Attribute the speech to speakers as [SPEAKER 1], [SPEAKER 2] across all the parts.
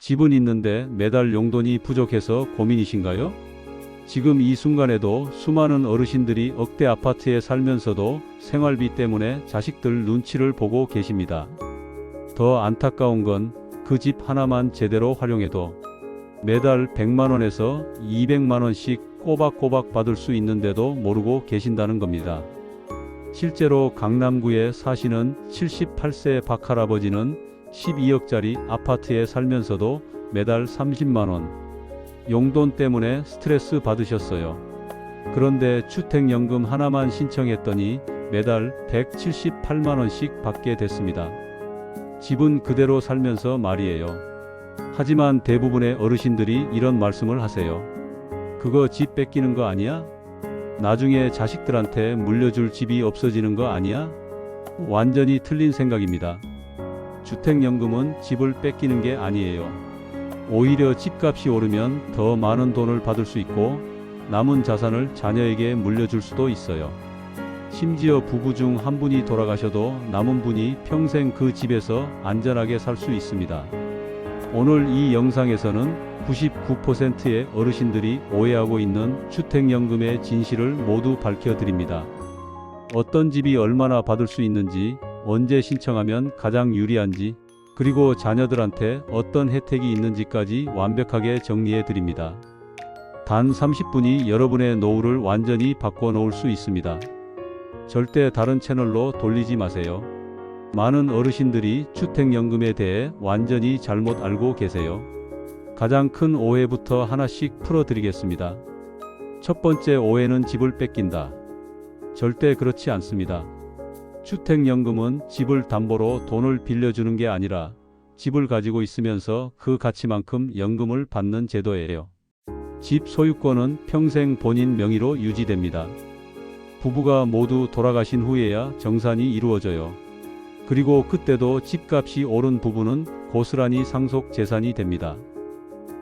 [SPEAKER 1] 집은 있는데 매달 용돈이 부족해서 고민이신가요? 지금 이 순간에도 수많은 어르신들이 억대 아파트에 살면서도 생활비 때문에 자식들 눈치를 보고 계십니다. 더 안타까운 건 그 집 하나만 제대로 활용해도 매달 100만원에서 200만원씩 꼬박꼬박 받을 수 있는데도 모르고 계신다는 겁니다. 실제로 강남구에 사시는 78세 박할아버지는 12억짜리 아파트에 살면서도 매달 30만원 용돈 때문에 스트레스 받으셨어요. 그런데 주택연금 하나만 신청했더니 매달 178만원씩 받게 됐습니다. 집은 그대로 살면서 말이에요. 하지만 대부분의 어르신들이 이런 말씀을 하세요. 그거 집 뺏기는 거 아니야? 나중에 자식들한테 물려줄 집이 없어지는 거 아니야? 완전히 틀린 생각입니다. 주택연금은 집을 뺏기는 게 아니에요. 오히려 집값이 오르면 더 많은 돈을 받을 수 있고 남은 자산을 자녀에게 물려줄 수도 있어요. 심지어 부부 중 한 분이 돌아가셔도 남은 분이 평생 그 집에서 안전하게 살 수 있습니다. 오늘 이 영상에서는 99%의 어르신들이 오해하고 있는 주택연금의 진실을 모두 밝혀드립니다. 어떤 집이 얼마나 받을 수 있는지, 언제 신청하면 가장 유리한지, 그리고 자녀들한테 어떤 혜택이 있는지까지 완벽하게 정리해드립니다. 단 30분이 여러분의 노후를 완전히 바꿔놓을 수 있습니다. 절대 다른 채널로 돌리지 마세요. 많은 어르신들이 주택연금에 대해 완전히 잘못 알고 계세요. 가장 큰 오해부터 하나씩 풀어드리겠습니다. 첫 번째 오해는 집을 뺏긴다. 절대 그렇지 않습니다. 주택연금은 집을 담보로 돈을 빌려주는 게 아니라 집을 가지고 있으면서 그 가치만큼 연금을 받는 제도예요. 집 소유권은 평생 본인 명의로 유지됩니다. 부부가 모두 돌아가신 후에야 정산이 이루어져요. 그리고 그때도 집값이 오른 부분은 고스란히 상속 재산이 됩니다.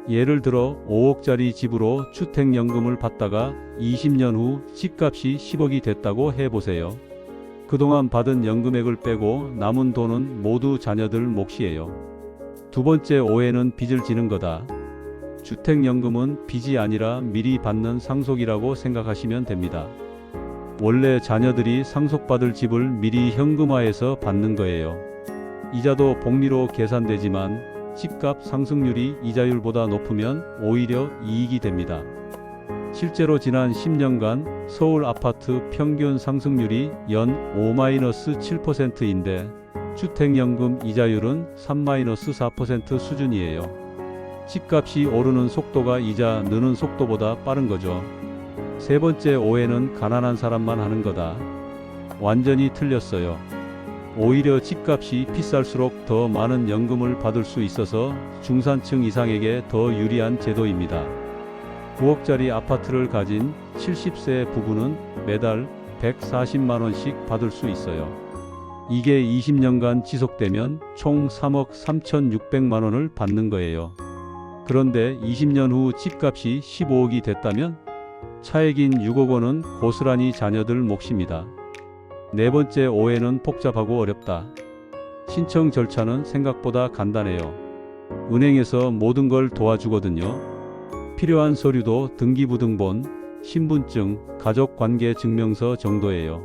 [SPEAKER 1] 예를 들어 5억짜리 집으로 주택연금을 받다가 20년 후 집값이 10억이 됐다고 해보세요. 그동안 받은 연금액을 빼고 남은 돈은 모두 자녀들 몫이에요. 두 번째 오해는 빚을 지는 거다. 주택연금은 빚이 아니라 미리 받는 상속이라고 생각하시면 됩니다. 원래 자녀들이 상속받을 집을 미리 현금화해서 받는 거예요. 이자도 복리로 계산되지만 집값 상승률이 이자율보다 높으면 오히려 이익이 됩니다. 실제로 지난 10년간 서울 아파트 평균 상승률이 연 5-7%인데 주택연금 이자율은 3-4% 수준이에요. 집값이 오르는 속도가 이자 느는 속도보다 빠른 거죠. 세 번째 오해는 가난한 사람만 하는 거다. 완전히 틀렸어요. 오히려 집값이 비쌀수록 더 많은 연금을 받을 수 있어서 중산층 이상에게 더 유리한 제도입니다. 9억짜리 아파트를 가진 70세 부부는 매달 140만원씩 받을 수 있어요. 이게 20년간 지속되면 총 3억 3,600만원을 받는 거예요. 그런데 20년 후 집값이 15억이 됐다면 차액인 6억 원은 고스란히 자녀들 몫입니다. 네 번째 오해는 복잡하고 어렵다. 신청 절차는 생각보다 간단해요. 은행에서 모든 걸 도와주거든요. 필요한 서류도 등기부등본, 신분증, 가족관계증명서 정도예요.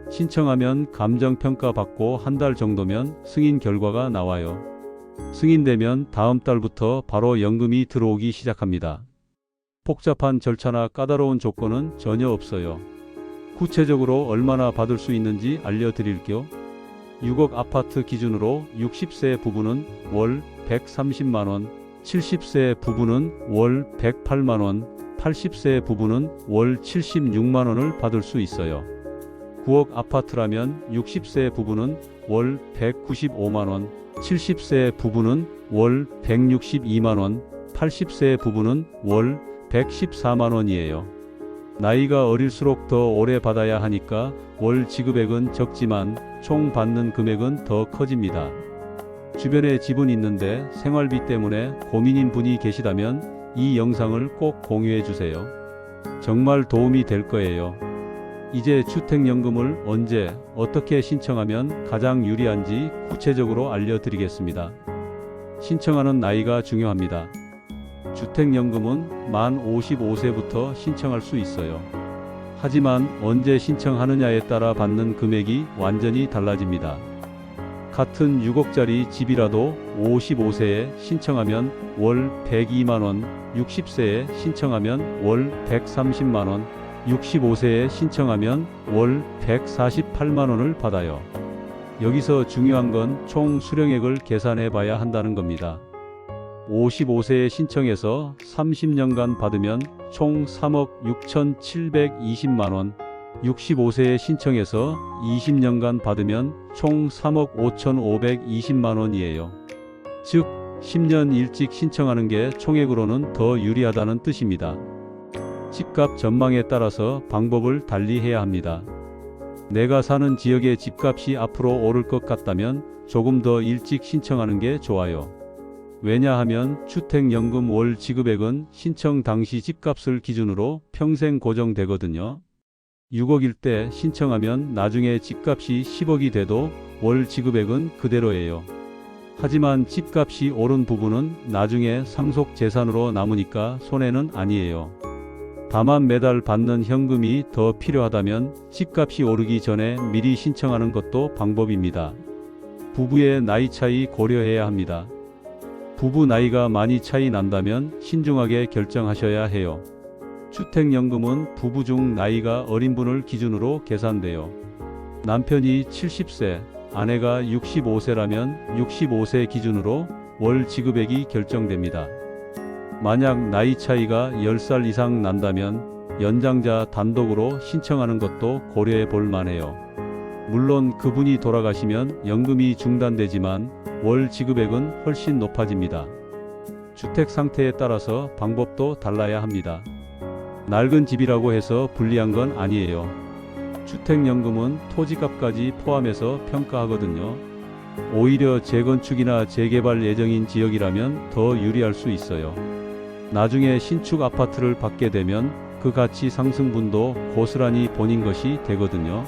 [SPEAKER 1] 신청하면 감정평가 받고 한 달 정도면 승인 결과가 나와요. 승인되면 다음 달부터 바로 연금이 들어오기 시작합니다. 복잡한 절차나 까다로운 조건은 전혀 없어요. 구체적으로 얼마나 받을 수 있는지 알려드릴게요. 6억 아파트 기준으로 60세 부부는 월 130만원, 70세 부부는 월 108만원, 80세 부부는 월 76만원을 받을 수 있어요. 9억 아파트라면 60세 부부는 월 195만원, 70세 부부는 월 162만원, 80세 부부는 월 114만원이에요. 나이가 어릴수록 더 오래 받아야 하니까 월 지급액은 적지만 총 받는 금액은 더 커집니다. 주변에 집은 있는데 생활비 때문에 고민인 분이 계시다면 이 영상을 꼭 공유해 주세요. 정말 도움이 될 거예요. 이제 주택연금을 언제, 어떻게 신청하면 가장 유리한지 구체적으로 알려드리겠습니다. 신청하는 나이가 중요합니다. 주택연금은 만 55세부터 신청할 수 있어요. 하지만 언제 신청하느냐에 따라 받는 금액이 완전히 달라집니다. 같은 6억짜리 집이라도 55세에 신청하면 월 102만원, 60세에 신청하면 월 130만원, 65세에 신청하면 월 148만원을 받아요. 여기서 중요한 건 총 수령액을 계산해 봐야 한다는 겁니다. 55세에 신청해서 30년간 받으면 총 3억 6,720만원, 65세에 신청해서 20년간 받으면 총 3억 5,520만원이에요. 즉, 10년 일찍 신청하는 게 총액으로는 더 유리하다는 뜻입니다. 집값 전망에 따라서 방법을 달리 해야 합니다. 내가 사는 지역의 집값이 앞으로 오를 것 같다면 조금 더 일찍 신청하는 게 좋아요. 왜냐하면 주택연금 월 지급액은 신청 당시 집값을 기준으로 평생 고정되거든요. 6억일 때 신청하면 나중에 집값이 10억이 돼도 월 지급액은 그대로예요. 하지만 집값이 오른 부분은 나중에 상속 재산으로 남으니까 손해는 아니에요. 다만 매달 받는 현금이 더 필요하다면 집값이 오르기 전에 미리 신청하는 것도 방법입니다. 부부의 나이 차이 고려해야 합니다. 부부 나이가 많이 차이 난다면 신중하게 결정하셔야 해요. 주택연금은 부부 중 나이가 어린 분을 기준으로 계산돼요. 남편이 70세, 아내가 65세라면 65세 기준으로 월 지급액이 결정됩니다. 만약 나이 차이가 10살 이상 난다면 연장자 단독으로 신청하는 것도 고려해 볼 만해요. 물론 그분이 돌아가시면 연금이 중단되지만 월 지급액은 훨씬 높아집니다. 주택 상태에 따라서 방법도 달라야 합니다. 낡은 집이라고 해서 불리한 건 아니에요. 주택연금은 토지값까지 포함해서 평가하거든요. 오히려 재건축이나 재개발 예정인 지역이라면 더 유리할 수 있어요. 나중에 신축 아파트를 받게 되면 그 가치 상승분도 고스란히 본인 것이 되거든요.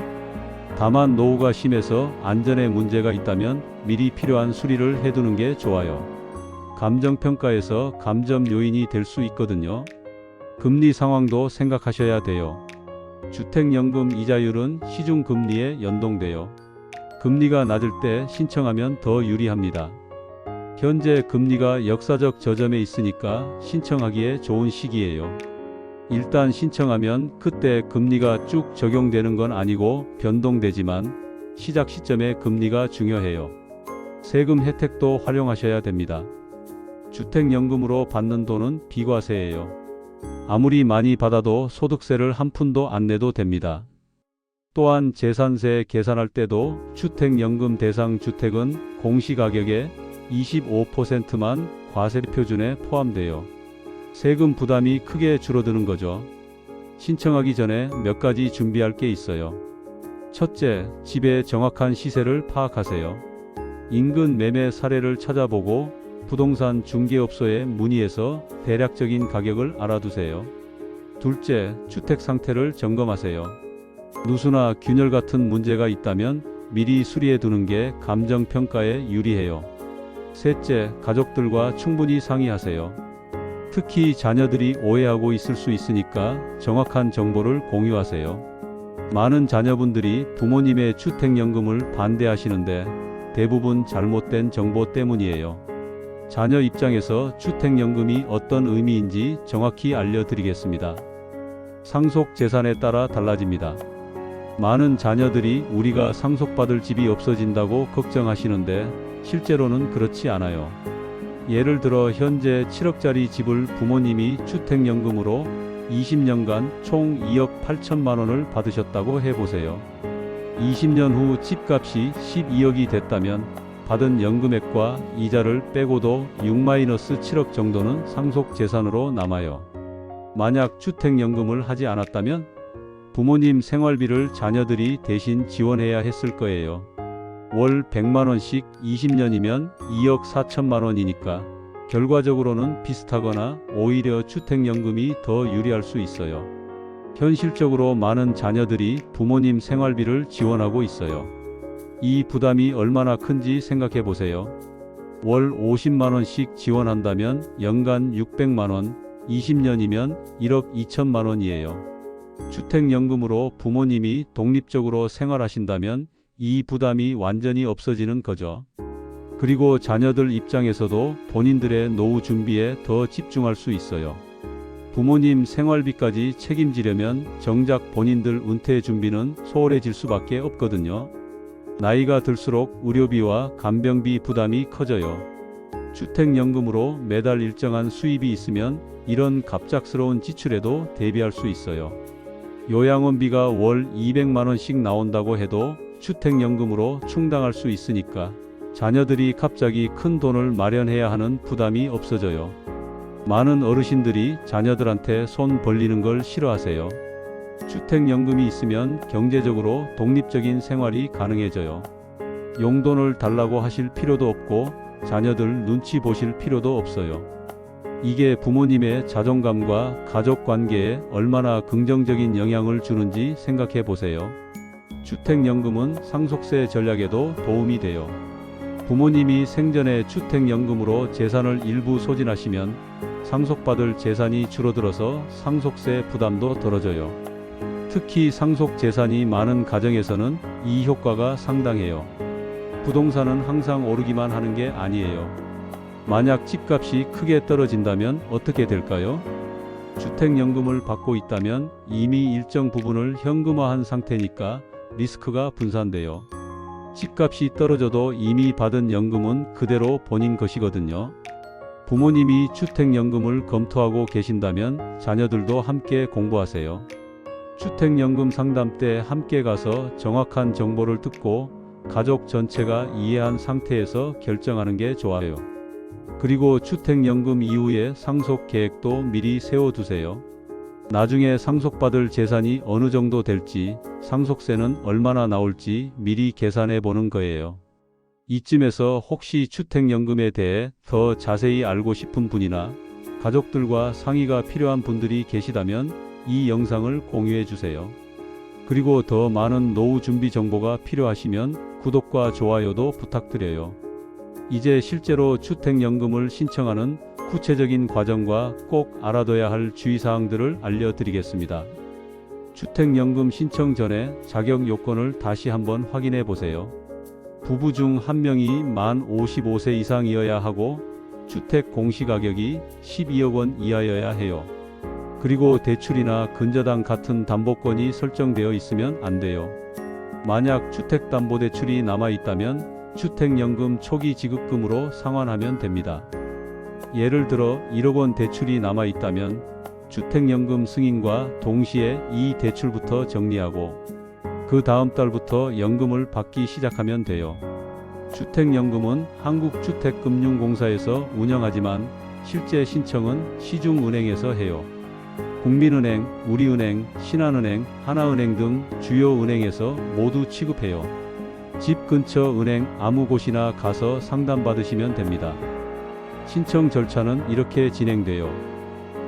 [SPEAKER 1] 다만 노후가 심해서 안전에 문제가 있다면 미리 필요한 수리를 해두는 게 좋아요. 감정평가에서 감점 요인이 될 수 있거든요. 금리 상황도 생각하셔야 돼요. 주택연금 이자율은 시중금리에 연동돼요. 금리가 낮을 때 신청하면 더 유리합니다. 현재 금리가 역사적 저점에 있으니까 신청하기에 좋은 시기예요. 일단 신청하면 그때 금리가 쭉 적용되는 건 아니고 변동되지만 시작 시점의 금리가 중요해요. 세금 혜택도 활용하셔야 됩니다. 주택연금으로 받는 돈은 비과세예요. 아무리 많이 받아도 소득세를 한 푼도 안 내도 됩니다. 또한 재산세 계산할 때도 주택연금 대상 주택은 공시가격의 25%만 과세 표준에 포함돼요. 세금 부담이 크게 줄어드는 거죠. 신청하기 전에 몇 가지 준비할 게 있어요. 첫째, 집의 정확한 시세를 파악하세요. 인근 매매 사례를 찾아보고 부동산 중개업소에 문의해서 대략적인 가격을 알아두세요. 둘째, 주택 상태를 점검하세요. 누수나 균열 같은 문제가 있다면 미리 수리해 두는 게 감정평가에 유리해요. 셋째, 가족들과 충분히 상의하세요. 특히 자녀들이 오해하고 있을 수 있으니까 정확한 정보를 공유하세요. 많은 자녀분들이 부모님의 주택연금을 반대하시는데 대부분 잘못된 정보 때문이에요. 자녀 입장에서 주택연금이 어떤 의미인지 정확히 알려드리겠습니다. 상속 재산에 따라 달라집니다. 많은 자녀들이 우리가 상속받을 집이 없어진다고 걱정하시는데 실제로는 그렇지 않아요. 예를 들어 현재 7억짜리 집을 부모님이 주택연금으로 20년간 총 2억 8천만 원을 받으셨다고 해보세요. 20년 후 집값이 12억이 됐다면 받은 연금액과 이자를 빼고도 6-7억 정도는 상속 재산으로 남아요. 만약 주택연금을 하지 않았다면 부모님 생활비를 자녀들이 대신 지원해야 했을 거예요. 월 100만원씩 20년이면 2억 4천만 원이니까 결과적으로는 비슷하거나 오히려 주택연금이 더 유리할 수 있어요. 현실적으로 많은 자녀들이 부모님 생활비를 지원하고 있어요. 이 부담이 얼마나 큰지 생각해 보세요. 월 50만 원씩 지원한다면 연간 600만 원, 20년이면 1억 2천만 원이에요. 주택연금으로 부모님이 독립적으로 생활하신다면 이 부담이 완전히 없어지는 거죠. 그리고 자녀들 입장에서도 본인들의 노후 준비에 더 집중할 수 있어요. 부모님 생활비까지 책임지려면 정작 본인들 은퇴 준비는 소홀해질 수밖에 없거든요. 나이가 들수록 의료비와 간병비 부담이 커져요. 주택연금으로 매달 일정한 수입이 있으면 이런 갑작스러운 지출에도 대비할 수 있어요. 요양원비가 월 200만 원씩 나온다고 해도 주택연금으로 충당할 수 있으니까 자녀들이 갑자기 큰 돈을 마련해야 하는 부담이 없어져요. 많은 어르신들이 자녀들한테 손 벌리는 걸 싫어하세요. 주택연금이 있으면 경제적으로 독립적인 생활이 가능해져요. 용돈을 달라고 하실 필요도 없고 자녀들 눈치 보실 필요도 없어요. 이게 부모님의 자존감과 가족 관계에 얼마나 긍정적인 영향을 주는지 생각해 보세요. 주택연금은 상속세 전략에도 도움이 돼요. 부모님이 생전에 주택연금으로 재산을 일부 소진하시면 상속받을 재산이 줄어들어서 상속세 부담도 덜어져요. 특히 상속 재산이 많은 가정에서는 이 효과가 상당해요. 부동산은 항상 오르기만 하는 게 아니에요. 만약 집값이 크게 떨어진다면 어떻게 될까요? 주택연금을 받고 있다면 이미 일정 부분을 현금화한 상태니까 리스크가 분산돼요. 집값이 떨어져도 이미 받은 연금은 그대로 본인 것이거든요. 부모님이 주택연금을 검토하고 계신다면 자녀들도 함께 공부하세요. 주택연금 상담 때 함께 가서 정확한 정보를 듣고 가족 전체가 이해한 상태에서 결정하는 게 좋아요. 그리고 주택연금 이후의 상속 계획도 미리 세워두세요. 나중에 상속받을 재산이 어느 정도 될지, 상속세는 얼마나 나올지 미리 계산해 보는 거예요. 이쯤에서 혹시 주택연금에 대해 더 자세히 알고 싶은 분이나 가족들과 상의가 필요한 분들이 계시다면 이 영상을 공유해 주세요. 그리고 더 많은 노후 준비 정보가 필요하시면 구독과 좋아요도 부탁드려요. 이제 실제로 주택연금을 신청하는 구체적인 과정과 꼭 알아둬야 할 주의사항들을 알려드리겠습니다. 주택연금 신청 전에 자격 요건을 다시 한번 확인해 보세요. 부부 중 한 명이 만 55세 이상이어야 하고 주택 공시가격이 12억 원 이하여야 해요. 그리고 대출이나 근저당 같은 담보권이 설정되어 있으면 안 돼요. 만약 주택담보대출이 남아있다면 주택연금 초기 지급금으로 상환하면 됩니다. 예를 들어 1억 원 대출이 남아있다면 주택연금 승인과 동시에 이 대출부터 정리하고 그 다음 달부터 연금을 받기 시작하면 돼요. 주택연금은 한국주택금융공사에서 운영하지만 실제 신청은 시중은행에서 해요. 국민은행, 우리은행, 신한은행, 하나은행 등 주요 은행에서 모두 취급해요. 집 근처 은행 아무 곳이나 가서 상담받으시면 됩니다. 신청 절차는 이렇게 진행돼요.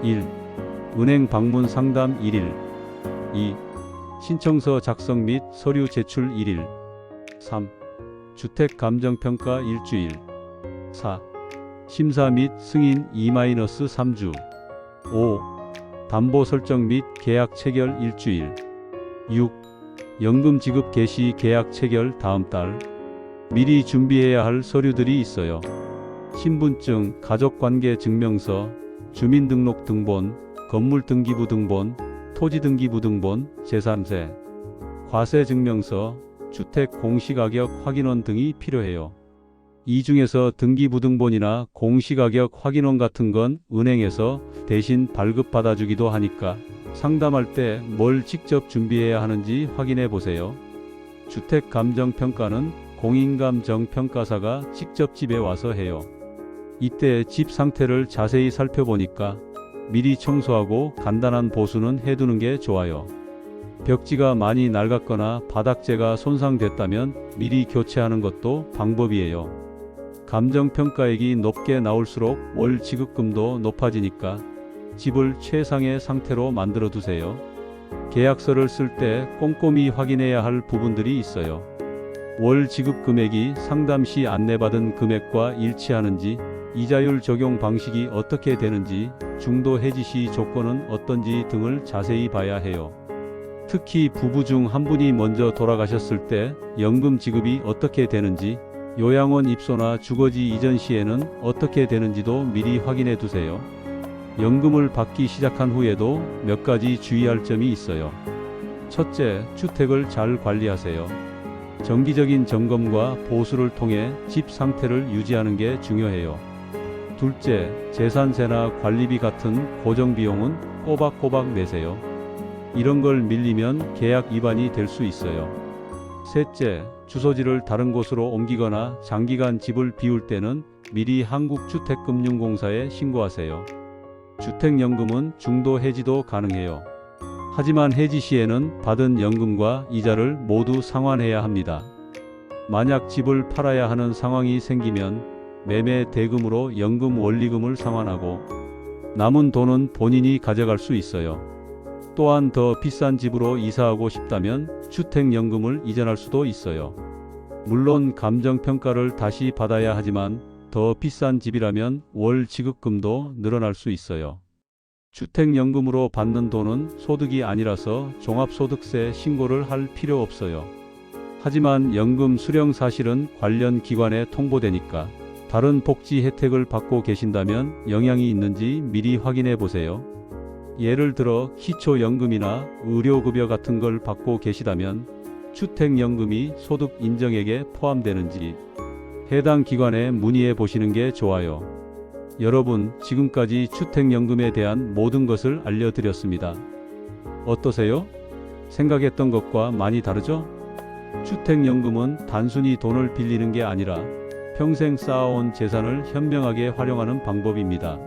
[SPEAKER 1] 1. 은행 방문 상담 1일. 2. 신청서 작성 및 서류 제출 1일. 3. 주택감정평가 일주일. 4. 심사 및 승인 2-3주. 5. 담보 설정 및 계약 체결 일주일. 6. 연금 지급 개시 계약 체결 다음 달. 미리 준비해야 할 서류들이 있어요. 신분증, 가족관계 증명서, 주민등록 등본, 건물등기부 등본, 토지등기부 등본, 제3세, 과세증명서, 주택 공시가격 확인원 등이 필요해요. 이 중에서 등기부등본이나 공시가격 확인원 같은 건 은행에서 대신 발급받아주기도 하니까 상담할 때 뭘 직접 준비해야 하는지 확인해 보세요. 주택감정평가는 공인감정평가사가 직접 집에 와서 해요. 이때 집 상태를 자세히 살펴보니까 미리 청소하고 간단한 보수는 해두는 게 좋아요. 벽지가 많이 낡았거나 바닥재가 손상됐다면 미리 교체하는 것도 방법이에요. 감정평가액이 높게 나올수록 월 지급금도 높아지니까 집을 최상의 상태로 만들어 두세요. 계약서를 쓸 때 꼼꼼히 확인해야 할 부분들이 있어요. 월 지급 금액이 상담 시 안내받은 금액과 일치하는지, 이자율 적용 방식이 어떻게 되는지, 중도 해지 시 조건은 어떤지 등을 자세히 봐야 해요. 특히 부부 중 한 분이 먼저 돌아가셨을 때 연금 지급이 어떻게 되는지, 요양원 입소나 주거지 이전 시에는 어떻게 되는지도 미리 확인해 두세요. 연금을 받기 시작한 후에도 몇 가지 주의할 점이 있어요. 첫째, 주택을 잘 관리하세요. 정기적인 점검과 보수를 통해 집 상태를 유지하는 게 중요해요. 둘째, 재산세나 관리비 같은 고정비용은 꼬박꼬박 내세요. 이런 걸 밀리면 계약 위반이 될 수 있어요. 셋째, 주소지를 다른 곳으로 옮기거나 장기간 집을 비울 때는 미리 한국주택금융공사에 신고하세요. 주택연금은 중도 해지도 가능해요. 하지만 해지 시에는 받은 연금과 이자를 모두 상환해야 합니다. 만약 집을 팔아야 하는 상황이 생기면 매매 대금으로 연금 원리금을 상환하고 남은 돈은 본인이 가져갈 수 있어요. 또한 더 비싼 집으로 이사하고 싶다면 주택연금을 이전할 수도 있어요. 물론 감정평가를 다시 받아야 하지만 더 비싼 집이라면 월 지급금도 늘어날 수 있어요. 주택연금으로 받는 돈은 소득이 아니라서 종합소득세 신고를 할 필요 없어요. 하지만 연금 수령 사실은 관련 기관에 통보되니까 다른 복지 혜택을 받고 계신다면 영향이 있는지 미리 확인해 보세요. 예를 들어 기초연금이나 의료급여 같은 걸 받고 계시다면 주택연금이 소득 인정액에 포함되는지 해당 기관에 문의해 보시는 게 좋아요. 여러분, 지금까지 주택연금에 대한 모든 것을 알려드렸습니다. 어떠세요? 생각했던 것과 많이 다르죠? 주택연금은 단순히 돈을 빌리는 게 아니라 평생 쌓아온 재산을 현명하게 활용하는 방법입니다.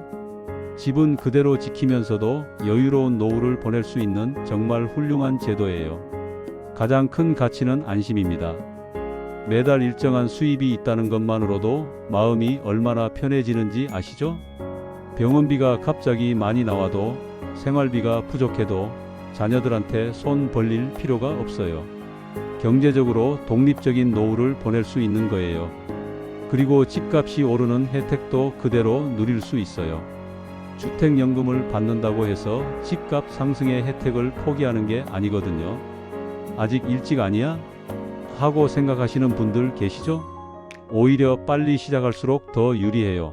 [SPEAKER 1] 집은 그대로 지키면서도 여유로운 노후를 보낼 수 있는 정말 훌륭한 제도예요. 가장 큰 가치는 안심입니다. 매달 일정한 수입이 있다는 것만으로도 마음이 얼마나 편해지는지 아시죠? 병원비가 갑자기 많이 나와도 생활비가 부족해도 자녀들한테 손 벌릴 필요가 없어요. 경제적으로 독립적인 노후를 보낼 수 있는 거예요. 그리고 집값이 오르는 혜택도 그대로 누릴 수 있어요. 주택연금을 받는다고 해서 집값 상승의 혜택을 포기하는 게 아니거든요. 아직 일찍 아니야? 하고 생각하시는 분들 계시죠? 오히려 빨리 시작할수록 더 유리해요.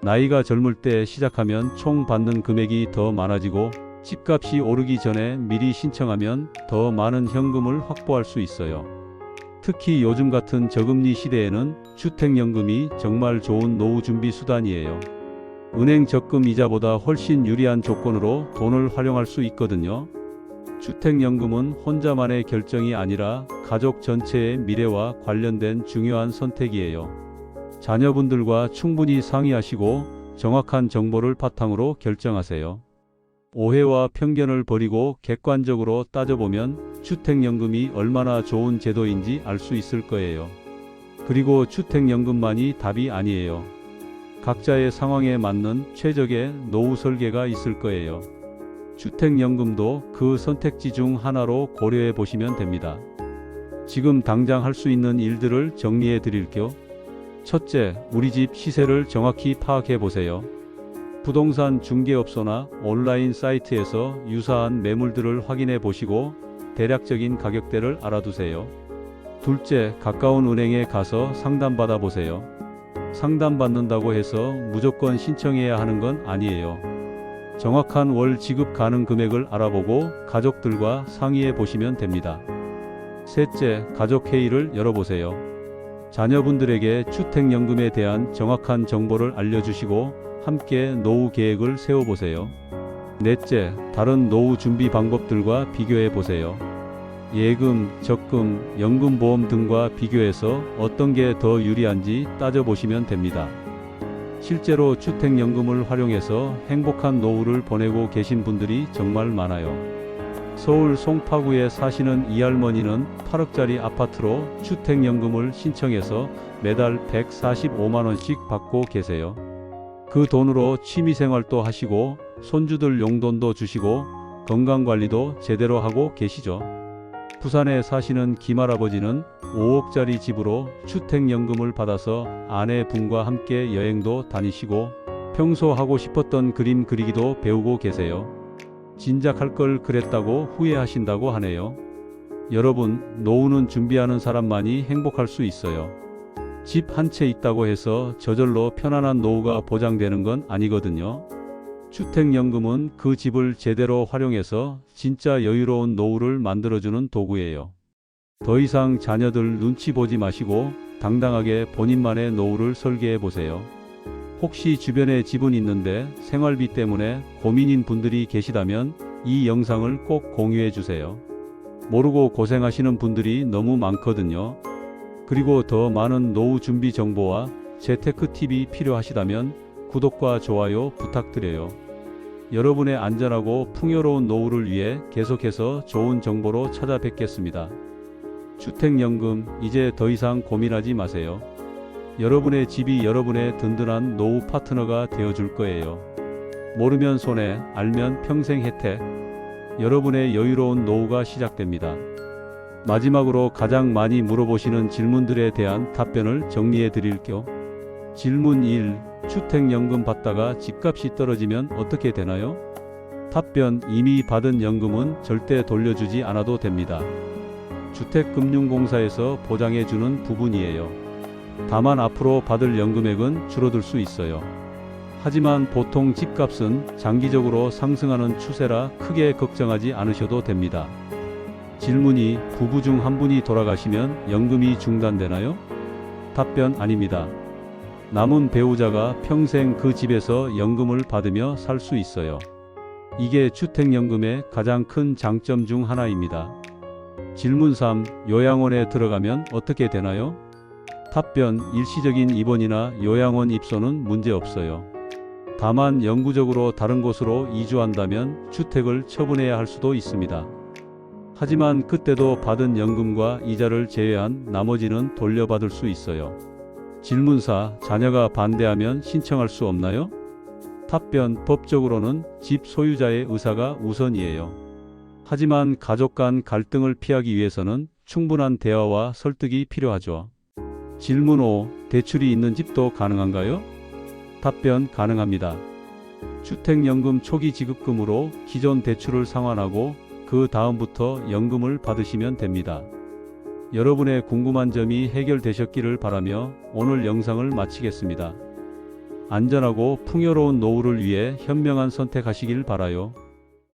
[SPEAKER 1] 나이가 젊을 때 시작하면 총 받는 금액이 더 많아지고 집값이 오르기 전에 미리 신청하면 더 많은 현금을 확보할 수 있어요. 특히 요즘 같은 저금리 시대에는 주택연금이 정말 좋은 노후 준비 수단이에요. 은행 적금 이자보다 훨씬 유리한 조건으로 돈을 활용할 수 있거든요. 주택연금은 혼자만의 결정이 아니라 가족 전체의 미래와 관련된 중요한 선택이에요. 자녀분들과 충분히 상의하시고 정확한 정보를 바탕으로 결정하세요. 오해와 편견을 버리고 객관적으로 따져보면 주택연금이 얼마나 좋은 제도인지 알 수 있을 거예요. 그리고 주택연금만이 답이 아니에요. 각자의 상황에 맞는 최적의 노후 설계가 있을 거예요. 주택연금도 그 선택지 중 하나로 고려해 보시면 됩니다. 지금 당장 할 수 있는 일들을 정리해 드릴게요. 첫째, 우리 집 시세를 정확히 파악해 보세요. 부동산 중개업소나 온라인 사이트에서 유사한 매물들을 확인해 보시고 대략적인 가격대를 알아두세요. 둘째, 가까운 은행에 가서 상담받아 보세요. 상담받는다고 해서 무조건 신청해야 하는 건 아니에요. 정확한 월 지급 가능 금액을 알아보고 가족들과 상의해 보시면 됩니다. 셋째, 가족회의를 열어보세요. 자녀분들에게 주택연금에 대한 정확한 정보를 알려주시고 함께 노후 계획을 세워보세요. 넷째, 다른 노후 준비 방법들과 비교해 보세요. 예금, 적금, 연금보험 등과 비교해서 어떤 게 더 유리한지 따져보시면 됩니다. 실제로 주택연금을 활용해서 행복한 노후를 보내고 계신 분들이 정말 많아요. 서울 송파구에 사시는 이 할머니는 8억짜리 아파트로 주택연금을 신청해서 매달 145만원씩 받고 계세요. 그 돈으로 취미생활도 하시고 손주들 용돈도 주시고 건강관리도 제대로 하고 계시죠. 부산에 사시는 김할아버지는 5억짜리 집으로 주택연금을 받아서 아내분과 함께 여행도 다니시고 평소 하고 싶었던 그림 그리기도 배우고 계세요. 진작 할 걸 그랬다고 후회하신다고 하네요. 여러분, 노후는 준비하는 사람만이 행복할 수 있어요. 집 한 채 있다고 해서 저절로 편안한 노후가 보장되는 건 아니거든요. 주택연금은 그 집을 제대로 활용해서 진짜 여유로운 노후를 만들어주는 도구예요. 더 이상 자녀들 눈치 보지 마시고 당당하게 본인만의 노후를 설계해 보세요. 혹시 주변에 집은 있는데 생활비 때문에 고민인 분들이 계시다면 이 영상을 꼭 공유해 주세요. 모르고 고생하시는 분들이 너무 많거든요. 그리고 더 많은 노후 준비 정보와 재테크 팁이 필요하시다면 구독과 좋아요 부탁드려요. 여러분의 안전하고 풍요로운 노후를 위해 계속해서 좋은 정보로 찾아뵙겠습니다. 주택연금, 이제 더 이상 고민하지 마세요. 여러분의 집이 여러분의 든든한 노후 파트너가 되어줄 거예요. 모르면 손해, 알면 평생 혜택. 여러분의 여유로운 노후가 시작됩니다. 마지막으로 가장 많이 물어보시는 질문들에 대한 답변을 정리해 드릴게요. 질문 1. 주택연금 받다가 집값이 떨어지면 어떻게 되나요? 답변. 이미 받은 연금은 절대 돌려주지 않아도 됩니다. 주택금융공사에서 보장해주는 부분이에요. 다만 앞으로 받을 연금액은 줄어들 수 있어요. 하지만 보통 집값은 장기적으로 상승하는 추세라 크게 걱정하지 않으셔도 됩니다. 질문 2. 부부 중 한 분이 돌아가시면 연금이 중단되나요? 답변. 아닙니다. 남은 배우자가 평생 그 집에서 연금을 받으며 살 수 있어요. 이게 주택연금의 가장 큰 장점 중 하나입니다. 질문 3. 요양원에 들어가면 어떻게 되나요? 답변. 일시적인 입원이나 요양원 입소는 문제 없어요. 다만 영구적으로 다른 곳으로 이주한다면 주택을 처분해야 할 수도 있습니다. 하지만 그때도 받은 연금과 이자를 제외한 나머지는 돌려받을 수 있어요. 질문 4. 자녀가 반대하면 신청할 수 없나요? 답변. 법적으로는 집 소유자의 의사가 우선이에요. 하지만 가족 간 갈등을 피하기 위해서는 충분한 대화와 설득이 필요하죠. 질문 5. 대출이 있는 집도 가능한가요? 답변. 가능합니다. 주택연금 초기 지급금으로 기존 대출을 상환하고 그 다음부터 연금을 받으시면 됩니다. 여러분의 궁금한 점이 해결되셨기를 바라며 오늘 영상을 마치겠습니다. 안전하고 풍요로운 노후를 위해 현명한 선택하시길 바라요.